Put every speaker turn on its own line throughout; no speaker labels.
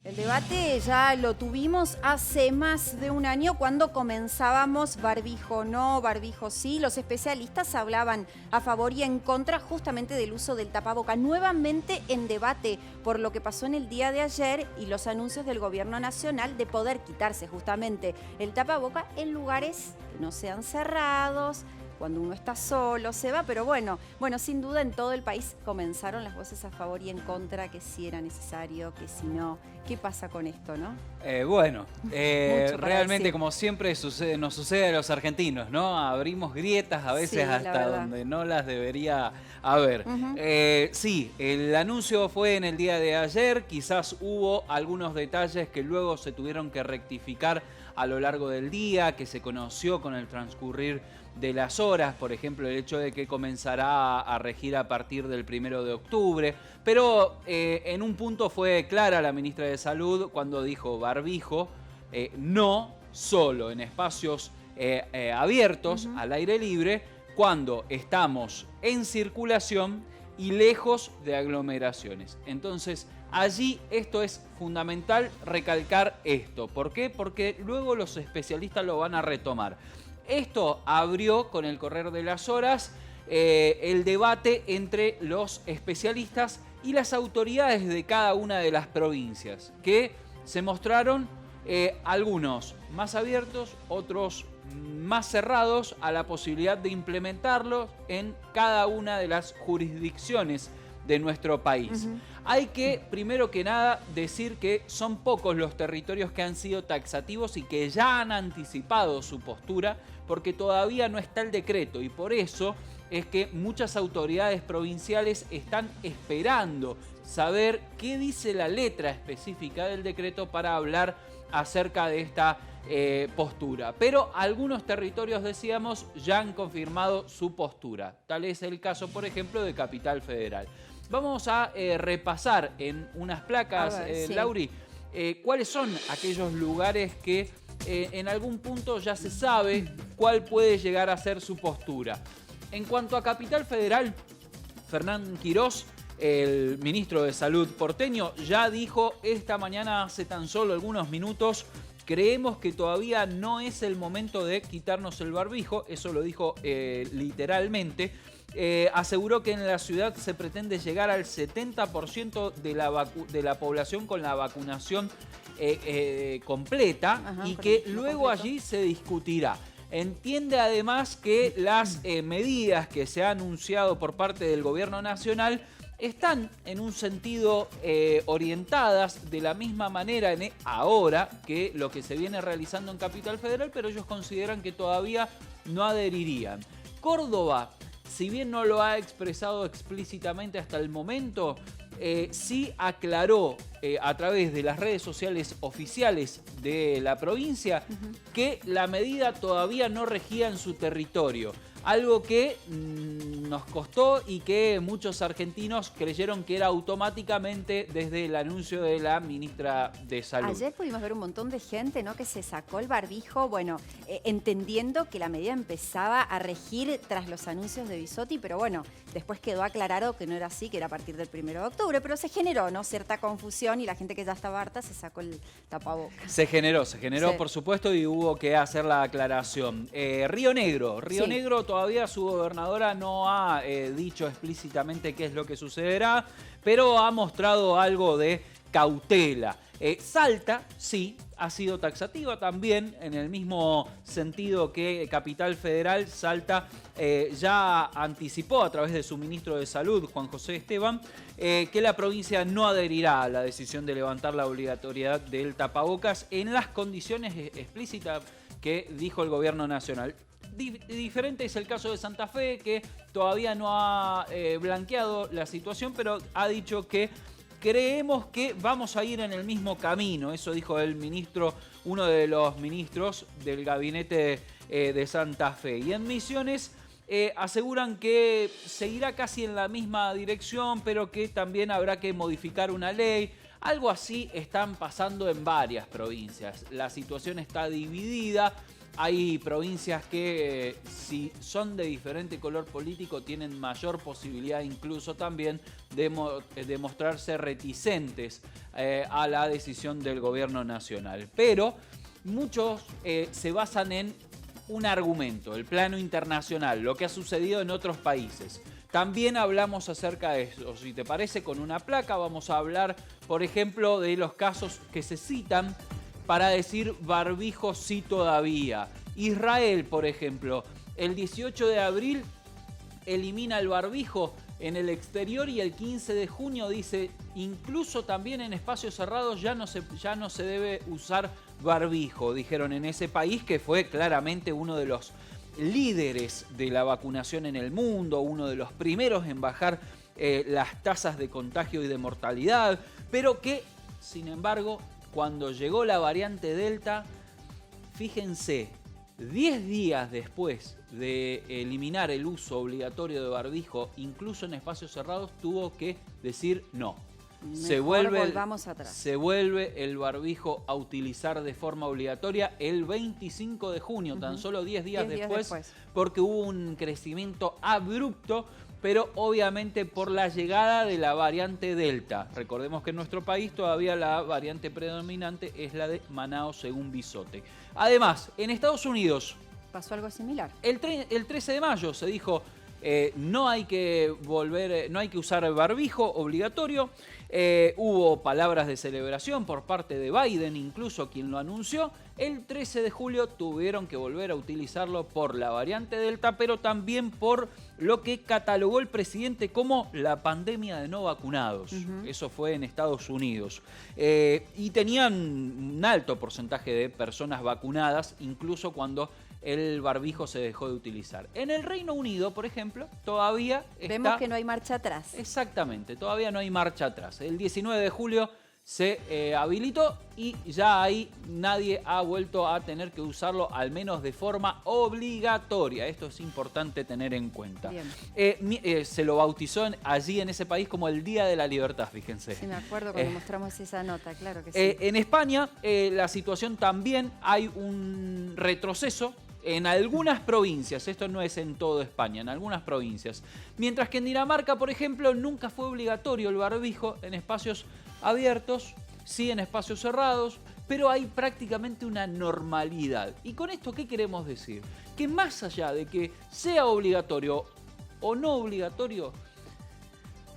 El debate ya lo tuvimos hace más de un año cuando comenzábamos barbijo no, barbijo sí. Los especialistas hablaban a favor y en contra justamente del uso del tapaboca. Nuevamente en debate por lo que pasó en el día de ayer y los anuncios del gobierno nacional de poder quitarse justamente el tapaboca en lugares que no sean cerrados. Cuando uno está solo, se va, pero bueno, sin duda en todo el país comenzaron las voces a favor y en contra, que si era necesario, que si no. ¿Qué pasa con esto, no?
Realmente
decir.
como siempre nos sucede a los argentinos, ¿no? Abrimos grietas a veces
Sí,
hasta donde no las debería haber. Sí, el anuncio fue en el día de ayer, quizás hubo algunos detalles que luego se tuvieron que rectificar a lo largo del día, que se conoció con el transcurrir de las horas, por ejemplo, el hecho de que comenzará a regir a partir del 1 de octubre, pero en un punto fue clara la ministra de Salud cuando dijo barbijo, no solo en espacios abiertos, al aire libre, cuando estamos en circulación y lejos de aglomeraciones. Entonces, allí esto es fundamental recalcar esto. ¿Por qué? Porque luego los especialistas lo van a retomar. Esto abrió con el correr de las horas el debate entre los especialistas y las autoridades de cada una de las provincias, que se mostraron algunos más abiertos, otros más cerrados a la posibilidad de implementarlos en cada una de las jurisdicciones de nuestro país. Hay que, primero que nada, decir que son pocos los territorios que han sido taxativos y que ya han anticipado su postura, porque todavía no está el decreto y por eso es que muchas autoridades provinciales están esperando saber qué dice la letra específica del decreto para hablar acerca de esta postura. Pero algunos territorios, decíamos, ya han confirmado su postura. Tal es el caso, por ejemplo, de Capital Federal. Vamos a repasar en unas placas,
sí.
Lauri, cuáles son aquellos lugares que en algún punto ya se sabe cuál puede llegar a ser su postura. En cuanto a Capital Federal, Fernán Quirós, el ministro de Salud porteño, ya dijo esta mañana, hace tan solo algunos minutos, creemos que todavía no es el momento de quitarnos el barbijo, eso lo dijo literalmente. Aseguró que en la ciudad se pretende llegar al 70% de la población con la vacunación completa. Y que luego allí se discutirá. Entiende además que las medidas que se han anunciado por parte del gobierno nacional están en un sentido orientadas de la misma manera ahora que lo que se viene realizando en Capital Federal, pero ellos consideran que todavía no adherirían. Córdoba, si bien no lo ha expresado explícitamente hasta el momento, sí aclaró a través de las redes sociales oficiales de la provincia que la medida todavía no regía en su territorio. Algo que nos costó y que muchos argentinos creyeron que era automáticamente desde el anuncio de la ministra de Salud.
Ayer pudimos ver un montón de gente, ¿no?, que se sacó el barbijo, entendiendo que la medida empezaba a regir tras los anuncios de Bisotti, pero bueno, después quedó aclarado que no era así, que era a partir del 1 de octubre, pero se generó, ¿no?, cierta confusión y la gente que ya estaba harta se sacó el tapabocas.
Se generó,
Sí.
por supuesto, y hubo que hacer la aclaración. Río Negro todavía su gobernadora no ha dicho explícitamente qué es lo que sucederá, pero ha mostrado algo de cautela. Salta, sí, ha sido taxativa también, en el mismo sentido que Capital Federal. Salta ya anticipó a través de su ministro de Salud, Juan José Esteban, que la provincia no adherirá a la decisión de levantar la obligatoriedad del tapabocas en las condiciones explícitas que dijo el gobierno nacional. Diferente es el caso de Santa Fe, que todavía no ha blanqueado la situación, pero ha dicho que creemos que vamos a ir en el mismo camino. Eso dijo el ministro, uno de los ministros del gabinete de Santa Fe. Y en Misiones aseguran que seguirá casi en la misma dirección, pero que también habrá que modificar una ley. Algo así están pasando en varias provincias. La situación está dividida. hay provincias que si son de diferente color político tienen mayor posibilidad incluso también de mostrarse reticentes a la decisión del gobierno nacional. Pero muchos se basan en un argumento, el plano internacional, lo que ha sucedido en otros países. También hablamos acerca de eso. Si te parece, con una placa vamos a hablar, por ejemplo, de los casos que se citan para decir barbijo sí todavía. Israel, por ejemplo, el 18 de abril elimina el barbijo en el exterior y el 15 de junio dice, incluso también en espacios cerrados ya no se debe usar barbijo, dijeron en ese país que fue claramente uno de los líderes de la vacunación en el mundo, uno de los primeros en bajar las tasas de contagio y de mortalidad, pero que, sin embargo, cuando llegó la variante Delta, fíjense, 10 días después de eliminar el uso obligatorio de barbijo, incluso en espacios cerrados, tuvo que decir no.
Volvamos atrás.
Se vuelve el barbijo a utilizar de forma obligatoria el 25 de junio, tan solo 10 días después, porque hubo un crecimiento abrupto, pero obviamente por la llegada de la variante Delta. Recordemos que en nuestro país todavía la variante predominante es la de Manaos, según Bisotte. Además, en Estados Unidos
pasó algo similar.
El 13 de mayo se dijo no hay que usar barbijo obligatorio. Hubo palabras de celebración por parte de Biden, incluso quien lo anunció. El 13 de julio tuvieron que volver a utilizarlo por la variante Delta, pero también por lo que catalogó el presidente como la pandemia de no vacunados. Eso fue en Estados Unidos. Y tenían un alto porcentaje de personas vacunadas, incluso cuando el barbijo se dejó de utilizar. En el Reino Unido, por ejemplo, todavía
vemos que no hay marcha atrás.
Exactamente, todavía no hay marcha atrás. El 19 de julio se habilitó y ya ahí nadie ha vuelto a tener que usarlo, al menos de forma obligatoria. Esto es importante tener en cuenta. Se lo bautizó allí en ese país como el Día de la Libertad, fíjense.
Sí, me acuerdo cuando mostramos esa nota, claro que sí.
En España la situación también, hay un retroceso en algunas provincias, esto no es en toda España, en algunas provincias. Mientras que en Dinamarca, por ejemplo, nunca fue obligatorio el barbijo en espacios abiertos, sí en espacios cerrados, pero hay prácticamente una normalidad. ¿Y con esto qué queremos decir? Que más allá de que sea obligatorio o no obligatorio,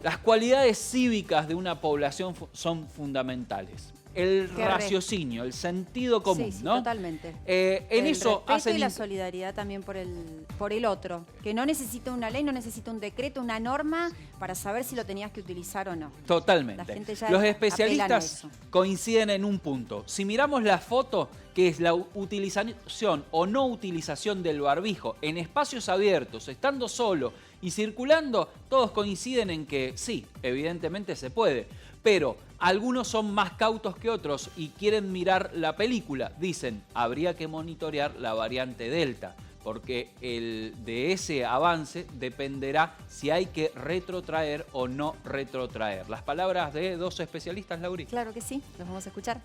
las cualidades cívicas de una población son fundamentales. El raciocinio, el sentido común,
sí,
¿no?
Totalmente.
En eso hacen...
y la solidaridad también por el otro, que no necesita una ley, no necesita un decreto, una norma para saber si lo tenías que utilizar o no.
Totalmente.
La gente ya
Los especialistas coinciden en un punto. Si miramos la foto, que es la utilización o no utilización del barbijo en espacios abiertos, estando solo y circulando, todos coinciden en que sí, evidentemente se puede. Pero algunos son más cautos que otros y quieren mirar la película. Dicen, habría que monitorear la variante Delta, porque de ese avance dependerá si hay que retrotraer o no retrotraer. Las palabras de dos especialistas, Lauri.
Claro que sí, los vamos a escuchar.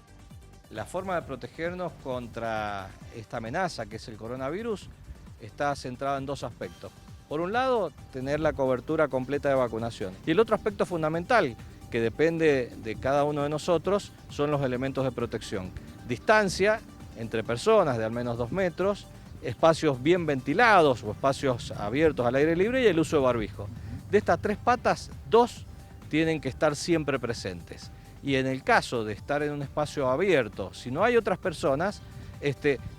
La forma de protegernos contra esta amenaza, que es el coronavirus, está centrada en dos aspectos. Por un lado, tener la cobertura completa de vacunación. Y el otro aspecto fundamental, que depende de cada uno de nosotros, son los elementos de protección. Distancia entre personas de al menos 2 metros, espacios bien ventilados o espacios abiertos al aire libre y el uso de barbijo. De estas 3 patas, 2 tienen que estar siempre presentes. Y en el caso de estar en un espacio abierto, si no hay otras personas,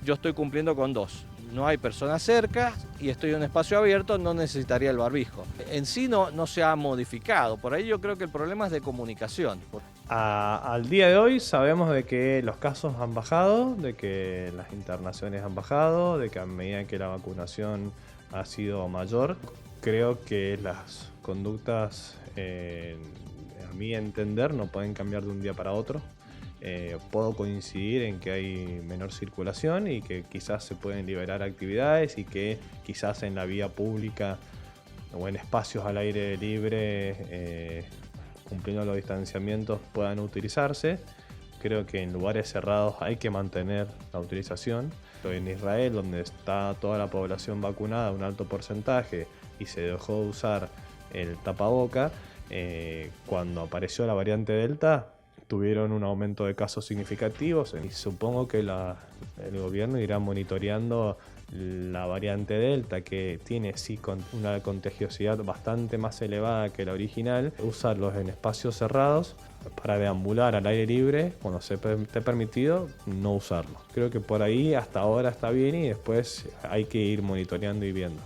yo estoy cumpliendo con 2. No hay personas cerca y estoy en un espacio abierto, no necesitaría el barbijo. En sí no se ha modificado, por ahí yo creo que el problema es de comunicación.
Al día de hoy sabemos de que los casos han bajado, de que las internaciones han bajado, de que a medida que la vacunación ha sido mayor, creo que las conductas, a mi entender, no pueden cambiar de un día para otro. Puedo coincidir en que hay menor circulación y que quizás se pueden liberar actividades y que quizás en la vía pública o en espacios al aire libre, cumpliendo los distanciamientos, puedan utilizarse, Creo que en lugares cerrados hay que mantener la utilización. En Israel, donde está toda la población vacunada, un alto porcentaje, y se dejó de usar el tapaboca, cuando apareció la variante Delta, tuvieron un aumento de casos significativos y supongo que el gobierno irá monitoreando la variante Delta, que tiene sí una contagiosidad bastante más elevada que la original, usarlos en espacios cerrados para deambular al aire libre cuando se esté permitido, no usarlo. Creo que por ahí hasta ahora está bien y después hay que ir monitoreando y viendo.